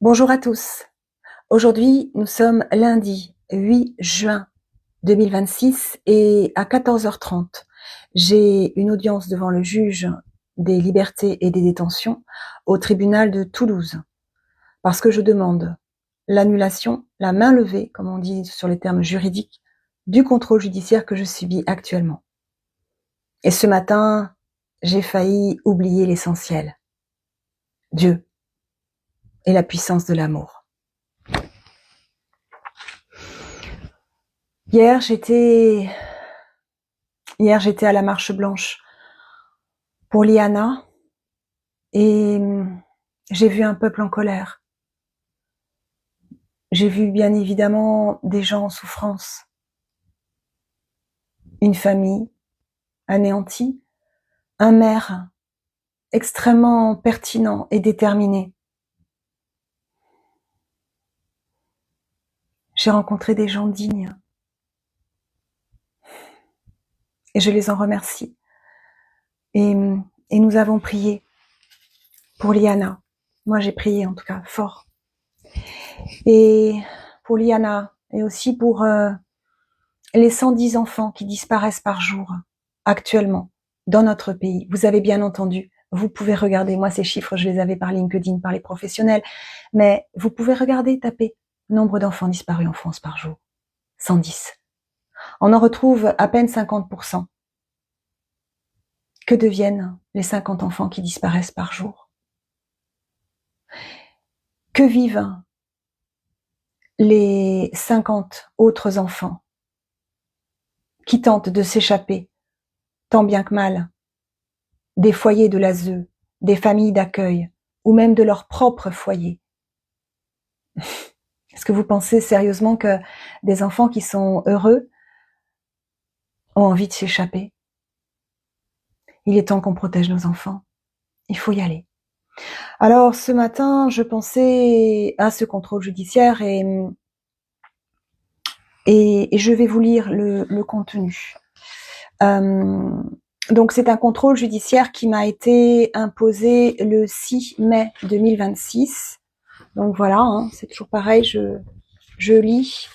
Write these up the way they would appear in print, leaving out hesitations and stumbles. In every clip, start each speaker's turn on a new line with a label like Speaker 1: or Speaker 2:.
Speaker 1: Bonjour à tous. Aujourd'hui, nous sommes lundi 8 juin 2026 et à 14h30, j'ai une audience devant le juge des libertés et des détentions au tribunal de Toulouse parce que je demande l'annulation, la main levée, comme on dit sur les termes juridiques, du contrôle judiciaire que je subis actuellement. Et ce matin, j'ai failli oublier l'essentiel. Dieu et la puissance de l'amour. Hier, j'étais à la Marche Blanche pour Liana et j'ai vu un peuple en colère. J'ai vu bien évidemment des gens en souffrance, une famille anéantie, un maire extrêmement pertinent et déterminé. J'ai rencontré des gens dignes et je les en remercie. Et nous avons prié pour Liana. Moi, j'ai prié en tout cas fort. Et pour Liana et aussi pour les 110 enfants qui disparaissent par jour actuellement dans notre pays. Vous avez bien entendu, vous pouvez regarder, moi ces chiffres je les avais par LinkedIn, par les professionnels, mais vous pouvez regarder, taper nombre d'enfants disparus en France par jour, 110. On en retrouve à peine 50%. Que deviennent les 50 enfants qui disparaissent par jour? Que vivent les 50 autres enfants qui tentent de s'échapper, tant bien que mal, des foyers de l'ASE, des familles d'accueil, ou même de leur propre foyer? Est-ce que vous pensez sérieusement que des enfants qui sont heureux ont envie de s'échapper? Il est temps qu'on protège nos enfants. Il faut y aller. Alors, ce matin, je pensais à ce contrôle judiciaire et je vais vous lire le contenu. Donc, c'est un contrôle judiciaire qui m'a été imposé le 6 mai 2026. Donc voilà, hein, c'est toujours pareil, je lis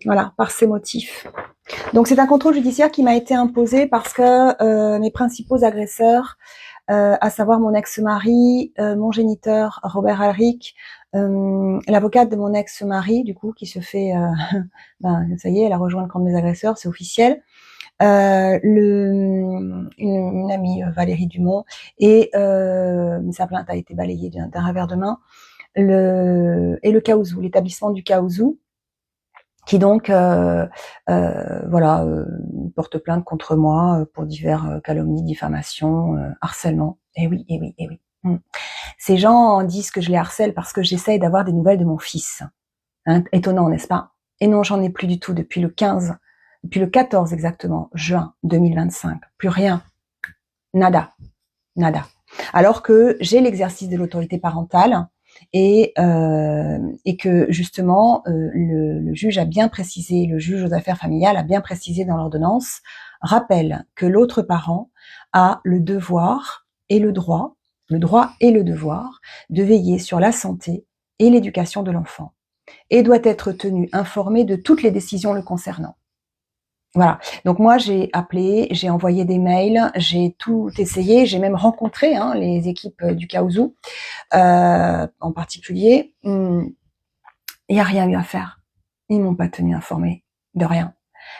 Speaker 1: voilà, par ces motifs. Donc c'est un contrôle judiciaire qui m'a été imposé parce que mes principaux agresseurs, à savoir mon ex-mari, mon géniteur Robert Alric, l'avocate de mon ex-mari, du coup, qui se fait, ben ça y est, elle a rejoint le camp de mes agresseurs, c'est officiel. Une amie, Valérie Dumont, et sa plainte a été balayée d'un revers de main. Le Caousou, l'établissement du Caousou, qui donc voilà, porte plainte contre moi pour divers calomnies, diffamations, harcèlement. Et oui, et oui, et oui. Ces gens disent que je les harcèle parce que j'essaye d'avoir des nouvelles de mon fils. Hein, étonnant, n'est-ce pas? Et non, j'en ai plus du tout depuis le 14 exactement, juin 2025. Plus rien. Nada. Nada. Alors que j'ai l'exercice de l'autorité parentale et que justement le juge a bien précisé, le juge aux affaires familiales a bien précisé dans l'ordonnance, rappelle que l'autre parent a le devoir et le droit et le devoir de veiller sur la santé et l'éducation de l'enfant et doit être tenu informé de toutes les décisions le concernant. Voilà. Donc moi, j'ai appelé, j'ai envoyé des mails, j'ai tout essayé, j'ai même rencontré les équipes du Caousou, en particulier. Il n'y a rien eu à faire. Ils m'ont pas tenu informé de rien.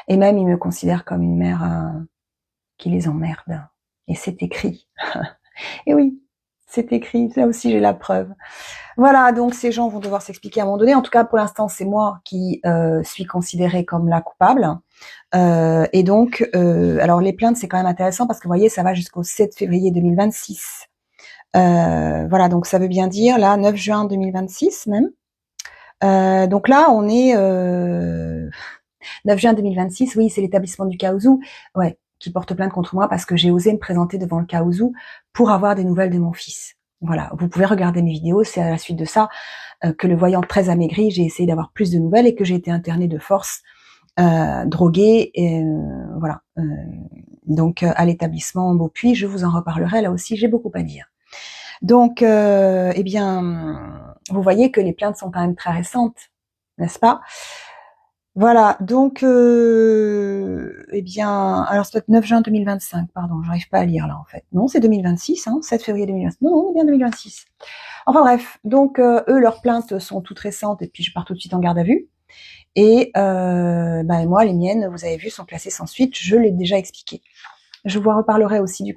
Speaker 1: Et même, ils me considèrent comme une mère qui les emmerde. Et c'est écrit. Et oui, c'est écrit. Ça aussi, j'ai la preuve. Voilà, donc ces gens vont devoir s'expliquer à un moment donné. En tout cas, pour l'instant, c'est moi qui suis considérée comme la coupable. Et donc, alors les plaintes, c'est quand même intéressant parce que vous voyez, ça va jusqu'au 7 février 2026. Voilà, donc ça veut bien dire, là, 9 juin 2026 même. Donc là, on est 9 juin 2026, oui, c'est l'établissement du Caousou, ouais, qui porte plainte contre moi parce que j'ai osé me présenter devant le Caousou pour avoir des nouvelles de mon fils. Voilà, vous pouvez regarder mes vidéos, c'est à la suite de ça que le voyant très amaigri, j'ai essayé d'avoir plus de nouvelles et que j'ai été internée de force, droguée, et voilà. Donc à l'établissement Beaupuy, je vous en reparlerai, là aussi j'ai beaucoup à dire. Donc, eh bien, vous voyez que les plaintes sont quand même très récentes, n'est-ce pas? Voilà, donc, eh bien, alors c'est peut-être 9 juin 2025, pardon, j'arrive pas à lire là en fait. Non, c'est 2026, hein, 7 février 2026. Non, on est bien 2026. Enfin bref, donc eux, leurs plaintes sont toutes récentes et puis je pars tout de suite en garde à vue. Et moi, les miennes, vous avez vu, sont classées sans suite, je l'ai déjà expliqué. Je vous reparlerai aussi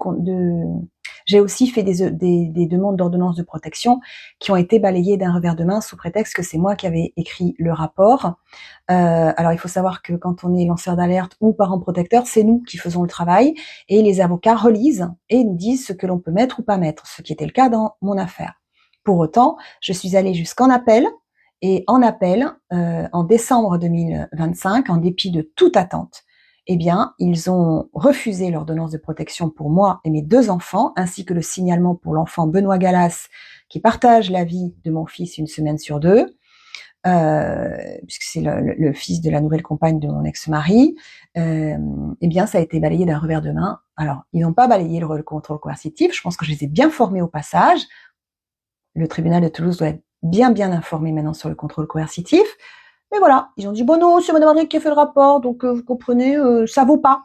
Speaker 1: j'ai aussi fait des demandes d'ordonnance de protection qui ont été balayées d'un revers de main sous prétexte que c'est moi qui avais écrit le rapport. Alors il faut savoir que quand on est lanceur d'alerte ou parent protecteur, c'est nous qui faisons le travail et les avocats relisent et nous disent ce que l'on peut mettre ou pas mettre, ce qui était le cas dans mon affaire. Pour autant, je suis allée jusqu'en appel et en appel, en décembre 2025, en dépit de toute attente, eh bien, ils ont refusé l'ordonnance de protection pour moi et mes 2 enfants, ainsi que le signalement pour l'enfant Benoît Gallas, qui partage la vie de mon fils une semaine sur 2, puisque c'est le fils de la nouvelle compagne de mon ex-mari. Eh bien, ça a été balayé d'un revers de main. Alors, ils n'ont pas balayé le contrôle coercitif. Je pense que je les ai bien formés au passage. Le tribunal de Toulouse doit être bien informé maintenant sur le contrôle coercitif. Mais voilà, ils ont dit, bon non, c'est Madame Adric qui a fait le rapport, donc vous comprenez, ça vaut pas.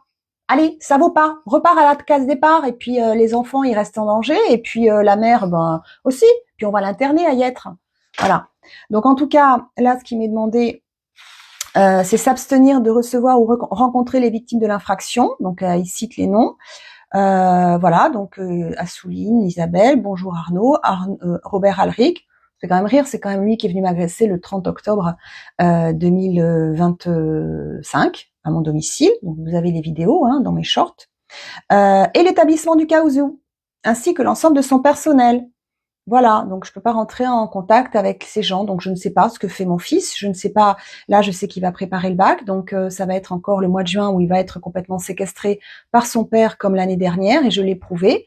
Speaker 1: Allez, ça vaut pas. Repars à la case départ, et puis les enfants, ils restent en danger, et puis la mère, ben aussi, puis on va l'interner à Yêtre. Voilà. Donc en tout cas, là, ce qui m'est demandé, c'est s'abstenir de recevoir ou rencontrer les victimes de l'infraction. Donc ils citent les noms. Voilà, donc Assouline, Isabelle, bonjour Arnaud, Robert Alric. C'est quand même rire, c'est quand même lui qui est venu m'agresser le 30 octobre 2025 à mon domicile. Donc vous avez les vidéos dans mes shorts. Et l'établissement du Caousou, ainsi que l'ensemble de son personnel. Voilà, donc je peux pas rentrer en contact avec ces gens, donc je ne sais pas ce que fait mon fils, je ne sais pas, là je sais qu'il va préparer le bac, donc ça va être encore le mois de juin où il va être complètement séquestré par son père comme l'année dernière, et je l'ai prouvé.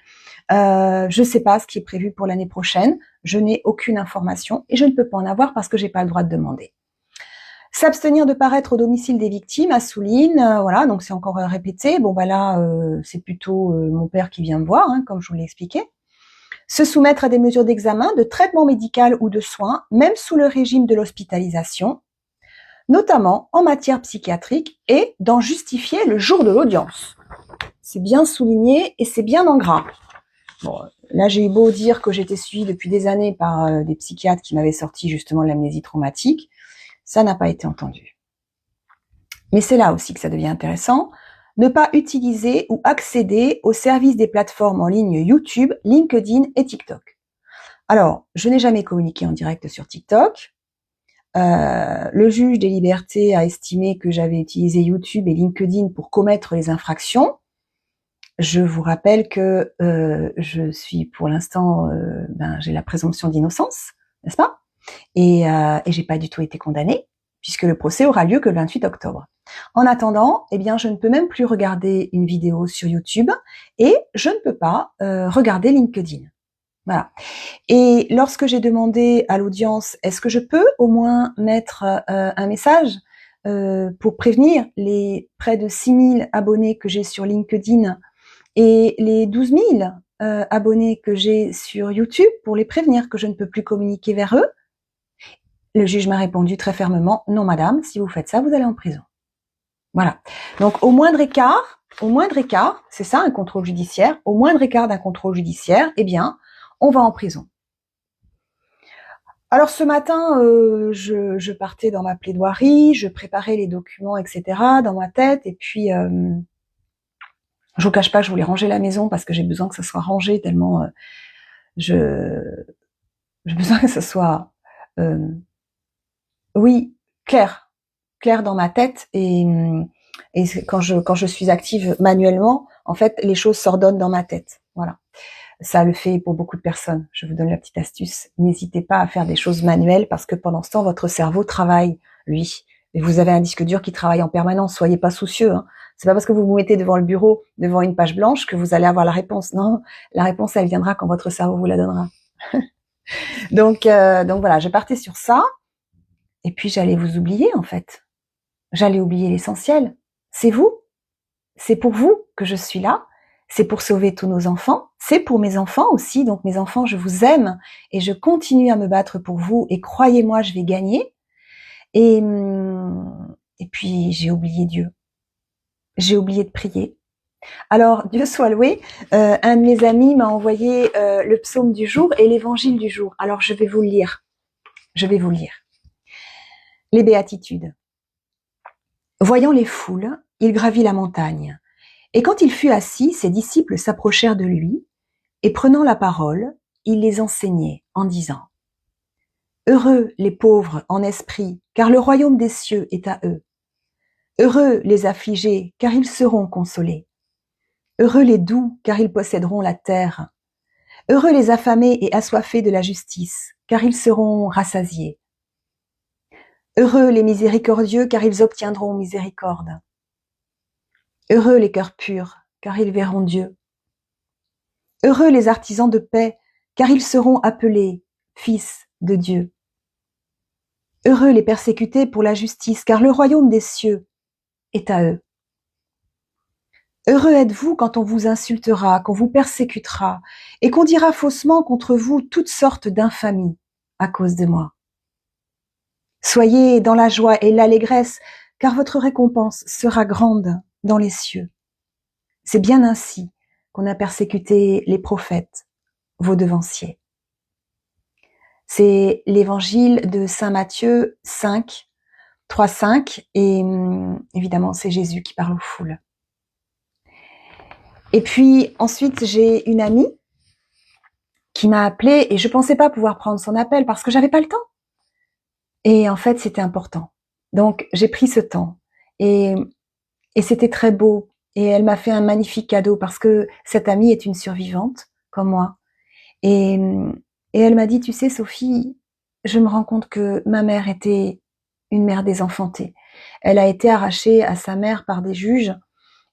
Speaker 1: Je sais pas ce qui est prévu pour l'année prochaine, je n'ai aucune information, et je ne peux pas en avoir parce que j'ai pas le droit de demander. S'abstenir de paraître au domicile des victimes, à Souline, voilà, donc c'est encore répété, bon bah là c'est plutôt mon père qui vient me voir, comme je vous l'ai expliqué. Se soumettre à des mesures d'examen, de traitement médical ou de soins, même sous le régime de l'hospitalisation, notamment en matière psychiatrique, et d'en justifier le jour de l'audience. C'est bien souligné et c'est bien en gras. Bon, là j'ai eu beau dire que j'étais suivie depuis des années par des psychiatres qui m'avaient sorti justement l'amnésie traumatique, ça n'a pas été entendu. Mais c'est là aussi que ça devient intéressant. Ne pas utiliser ou accéder aux services des plateformes en ligne YouTube, LinkedIn et TikTok. Alors, je n'ai jamais communiqué en direct sur TikTok. Le juge des libertés a estimé que j'avais utilisé YouTube et LinkedIn pour commettre les infractions. Je vous rappelle que je suis pour l'instant, j'ai la présomption d'innocence, n'est-ce pas? Et j'ai pas du tout été condamnée, puisque le procès aura lieu que le 28 octobre. En attendant, eh bien, je ne peux même plus regarder une vidéo sur YouTube et je ne peux pas regarder LinkedIn. Voilà. Et lorsque j'ai demandé à l'audience, est-ce que je peux au moins mettre un message pour prévenir les près de 6000 abonnés que j'ai sur LinkedIn et les 12 000 abonnés que j'ai sur YouTube pour les prévenir que je ne peux plus communiquer vers eux, le juge m'a répondu très fermement, non madame, si vous faites ça, vous allez en prison. Voilà. Donc au moindre écart, c'est ça un contrôle judiciaire, au moindre écart d'un contrôle judiciaire, eh bien, on va en prison. Alors ce matin, je partais dans ma plaidoirie, je préparais les documents, etc. dans ma tête, et puis je vous cache pas que je voulais ranger la maison parce que j'ai besoin que ça soit rangé tellement j'ai besoin que ça soit clair dans ma tête, et quand je suis active manuellement, en fait, les choses s'ordonnent dans ma tête. Voilà. Ça le fait pour beaucoup de personnes. Je vous donne la petite astuce. N'hésitez pas à faire des choses manuelles parce que pendant ce temps, votre cerveau travaille, lui. Et vous avez un disque dur qui travaille en permanence. Soyez pas soucieux. C'est pas parce que vous vous mettez devant le bureau, devant une page blanche, que vous allez avoir la réponse. Non, la réponse, elle viendra quand votre cerveau vous la donnera. Donc voilà, je partais sur ça. Et puis j'allais vous oublier, en fait. J'allais oublier l'essentiel. C'est vous. C'est pour vous que je suis là. c'est pour sauver tous nos enfants, c'est pour mes enfants aussi, donc mes enfants, je vous aime et je continue à me battre pour vous et croyez-moi, je vais gagner. Et puis j'ai oublié Dieu, j'ai oublié de prier. Alors, Dieu soit loué, un de mes amis m'a envoyé le psaume du jour et l'évangile du jour. Alors, je vais vous le lire. Je vais vous le lire. Les béatitudes. Voyant les foules, il gravit la montagne. Et quand il fut assis, ses disciples s'approchèrent de lui, et prenant la parole, il les enseignait en disant : Heureux les pauvres en esprit, car le royaume des cieux est à eux. Heureux les affligés, car ils seront consolés. Heureux les doux, car ils posséderont la terre. Heureux les affamés et assoiffés de la justice, car ils seront rassasiés. Heureux les miséricordieux, car ils obtiendront miséricorde. Heureux les cœurs purs, car ils verront Dieu. Heureux les artisans de paix, car ils seront appelés fils de Dieu. Heureux les persécutés pour la justice, car le royaume des cieux est à eux. Heureux êtes-vous quand on vous insultera, qu'on vous persécutera, et qu'on dira faussement contre vous toutes sortes d'infamies à cause de moi. Soyez dans la joie et l'allégresse, car votre récompense sera grande dans les cieux. C'est bien ainsi qu'on a persécuté les prophètes, vos devanciers. C'est l'évangile de Saint Matthieu 5, 3, 5, et évidemment c'est Jésus qui parle aux foules. Et puis ensuite j'ai une amie qui m'a appelée et je pensais pas pouvoir prendre son appel parce que j'avais pas le temps. Et en fait c'était important. Donc j'ai pris ce temps et c'était très beau. Et elle m'a fait un magnifique cadeau parce que cette amie est une survivante comme moi. Et elle m'a dit, tu sais Sophie, je me rends compte que ma mère était une mère désenfantée. Elle a été arrachée à sa mère par des juges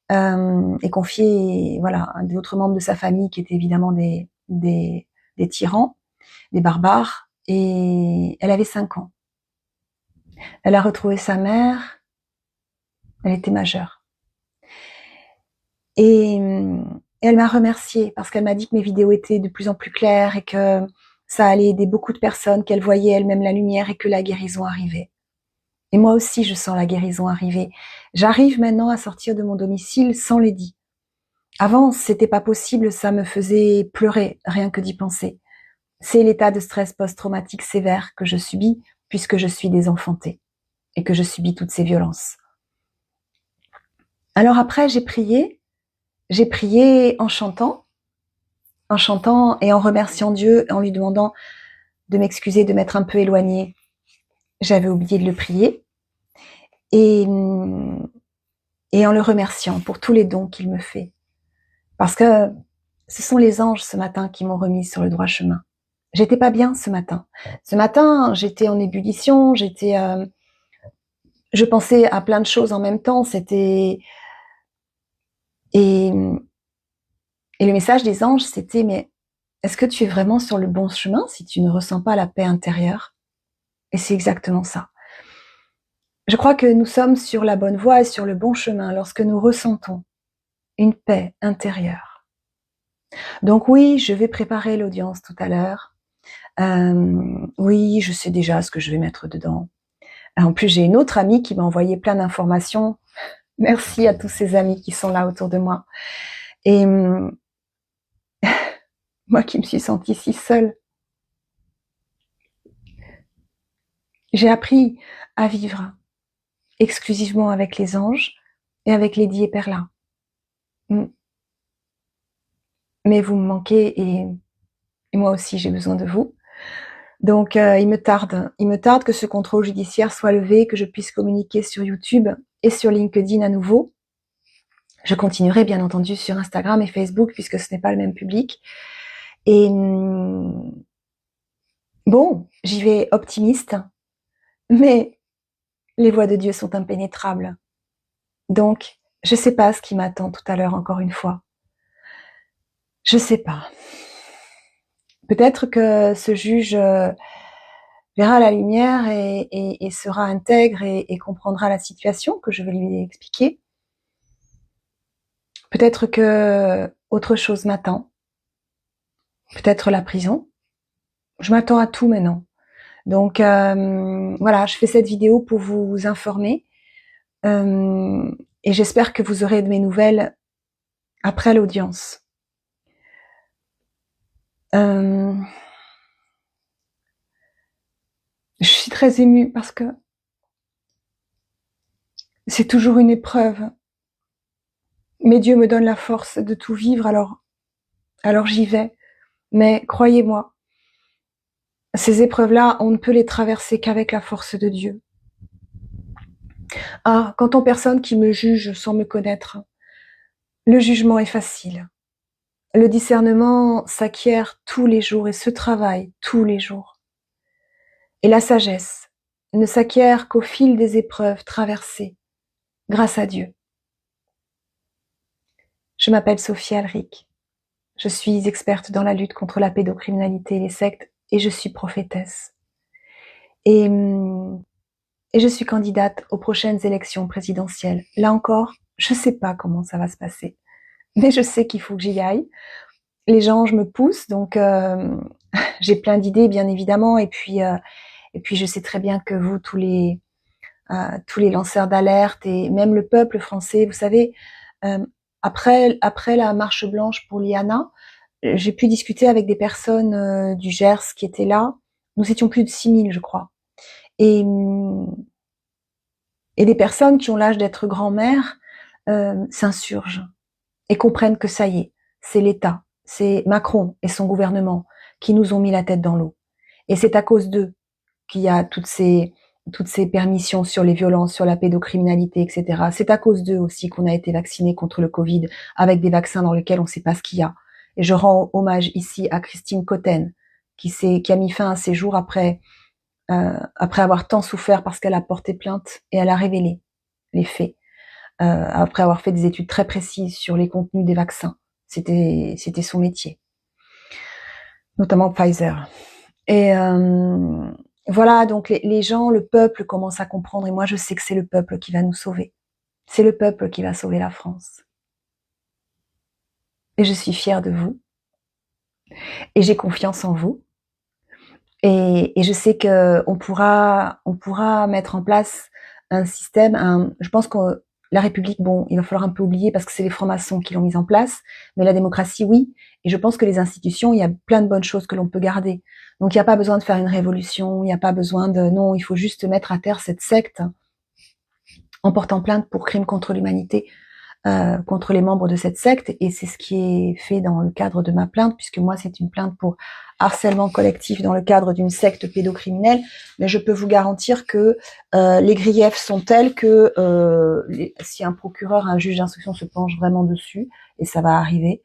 Speaker 1: et confiée voilà, à d'autres membres de sa famille qui étaient évidemment des tyrans, des barbares. Et elle avait 5 ans. Elle a retrouvé sa mère, elle était majeure. Et elle m'a remerciée parce qu'elle m'a dit que mes vidéos étaient de plus en plus claires et que ça allait aider beaucoup de personnes, qu'elle voyait elle-même la lumière et que la guérison arrivait. Et moi aussi, je sens la guérison arriver. J'arrive maintenant à sortir de mon domicile sans Lady. Avant, c'était pas possible, ça me faisait pleurer, rien que d'y penser. C'est l'état de stress post-traumatique sévère que je subis puisque je suis désenfantée et que je subis toutes ces violences. Alors après, j'ai prié en chantant et en remerciant Dieu, en lui demandant de m'excuser, de m'être un peu éloignée. J'avais oublié de le prier. Et en le remerciant pour tous les dons qu'il me fait. Parce que ce sont les anges ce matin qui m'ont remise sur le droit chemin. J'étais pas bien ce matin. Ce matin, j'étais en ébullition, je pensais à plein de choses en même temps, et le message des anges, c'était, mais est-ce que tu es vraiment sur le bon chemin si tu ne ressens pas la paix intérieure? Et c'est exactement ça. Je crois que nous sommes sur la bonne voie et sur le bon chemin lorsque nous ressentons une paix intérieure. Donc oui, je vais préparer l'audience tout à l'heure. Oui, je sais déjà ce que je vais mettre dedans. En plus, j'ai une autre amie qui m'a envoyé plein d'informations. Merci à tous ces amis qui sont là autour de moi. Et moi qui me suis sentie si seule, j'ai appris à vivre exclusivement avec les anges et avec Lady et Perla. Mais vous me manquez et moi aussi j'ai besoin de vous. Donc il me tarde que ce contrôle judiciaire soit levé, que je puisse communiquer sur YouTube et sur LinkedIn à nouveau. Je continuerai bien entendu sur Instagram et Facebook puisque ce n'est pas le même public. Et bon, j'y vais optimiste, mais les voies de Dieu sont impénétrables. Donc, je sais pas ce qui m'attend tout à l'heure encore une fois. Je sais pas. Peut-être que ce juge verra la lumière et sera intègre et comprendra la situation que je vais lui expliquer. Peut-être que autre chose m'attend. Peut-être la prison. Je m'attends à tout maintenant. Donc voilà, je fais cette vidéo pour vous informer. Et j'espère que vous aurez de mes nouvelles après l'audience. Je suis très émue parce que c'est toujours une épreuve. Mais Dieu me donne la force de tout vivre, alors j'y vais. Mais croyez-moi, ces épreuves-là, on ne peut les traverser qu'avec la force de Dieu. Ah, quant aux personnes qui me jugent sans me connaître, le jugement est facile. Le discernement s'acquiert tous les jours et se travaille tous les jours. Et la sagesse ne s'acquiert qu'au fil des épreuves traversées, grâce à Dieu. Je m'appelle Sophie Alric. Je suis experte dans la lutte contre la pédocriminalité et les sectes et je suis prophétesse. Et je suis candidate aux prochaines élections présidentielles. Là encore, je sais pas comment ça va se passer, mais je sais qu'il faut que j'y aille. Les gens, je me pousse, donc j'ai plein d'idées, bien évidemment, et puis je sais très bien que vous, tous les lanceurs d'alerte et même le peuple français, vous savez, après la marche blanche pour Liana, j'ai pu discuter avec des personnes du Gers qui étaient là. Nous étions plus de 6000, je crois. Et des personnes qui ont l'âge d'être grand-mère s'insurgent et comprennent que ça y est, c'est l'État, c'est Macron et son gouvernement qui nous ont mis la tête dans l'eau. Et c'est à cause d'eux qu'il y a toutes ces permissions sur les violences, sur la pédocriminalité, etc. C'est à cause d'eux aussi qu'on a été vaccinés contre le Covid avec des vaccins dans lesquels on ne sait pas ce qu'il y a. Et je rends hommage ici à Christine Cotten, qui a mis fin à ses jours après avoir tant souffert parce qu'elle a porté plainte et elle a révélé les faits. Après avoir fait des études très précises sur les contenus des vaccins. C'était son métier. Notamment Pfizer. Et voilà, donc les gens, le peuple commence à comprendre, et moi je sais que c'est le peuple qui va nous sauver. C'est le peuple qui va sauver la France. Et je suis fière de vous. Et j'ai confiance en vous. Et je sais qu'on pourra mettre en place un système, je pense que la République, bon, il va falloir un peu oublier parce que c'est les francs-maçons qui l'ont mise en place, mais la démocratie, oui. Et je pense que les institutions, il y a plein de bonnes choses que l'on peut garder. Donc il n'y a pas besoin de faire une révolution, il n'y a pas besoin non, il faut juste mettre à terre cette secte en portant plainte pour crimes contre l'humanité. Contre les membres de cette secte, et c'est ce qui est fait dans le cadre de ma plainte, puisque moi c'est une plainte pour harcèlement collectif dans le cadre d'une secte pédocriminelle, mais je peux vous garantir que les griefs sont tels que si un procureur, un juge d'instruction se penche vraiment dessus, et ça va arriver,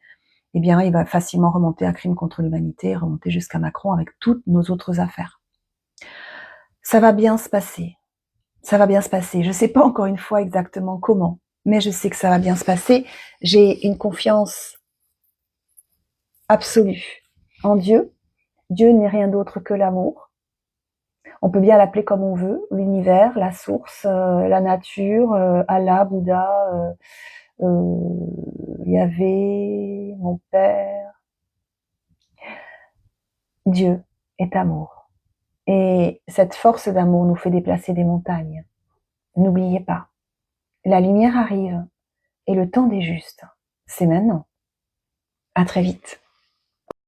Speaker 1: eh bien il va facilement remonter à crime contre l'humanité, remonter jusqu'à Macron avec toutes nos autres affaires. Ça va bien se passer. Ça va bien se passer. Je sais pas encore une fois exactement comment, mais je sais que ça va bien se passer. J'ai une confiance absolue en Dieu. Dieu n'est rien d'autre que l'amour. On peut bien l'appeler comme on veut, l'univers, la source, la nature, Allah, Bouddha, Yahvé, mon Père. Dieu est amour. Et cette force d'amour nous fait déplacer des montagnes. N'oubliez pas, la lumière arrive et le temps des justes, c'est maintenant. À très vite.